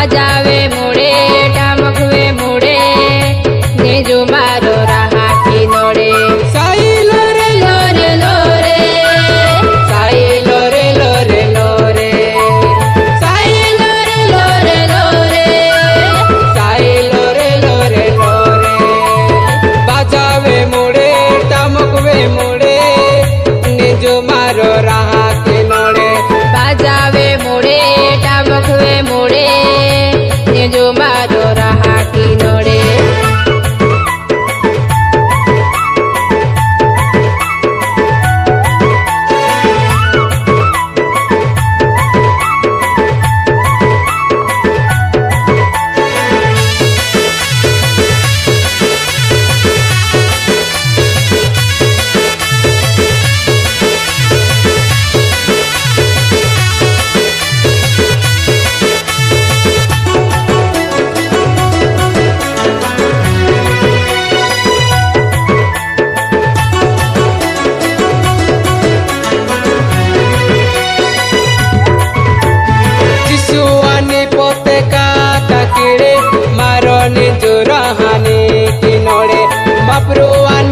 बाजावे मोड़े टमकवे मोड़े नेजो मारो रहा की नोड़े साई लोरे लोरे लोरे साई लोरे लोरे लोरे साई लोरे लोरे लोरे साई लोरे लोरे लोरे बाजावे मोड़े टमकवे मोड़े निजो मारो रहा के नोड़े बाजावे मोड़े टमकवे मोड़े नेजो मारो रहा की नोड़े जिसुआनी पोते काटा किड़े मारो निजो रहानी की नोड़े बापरुआनी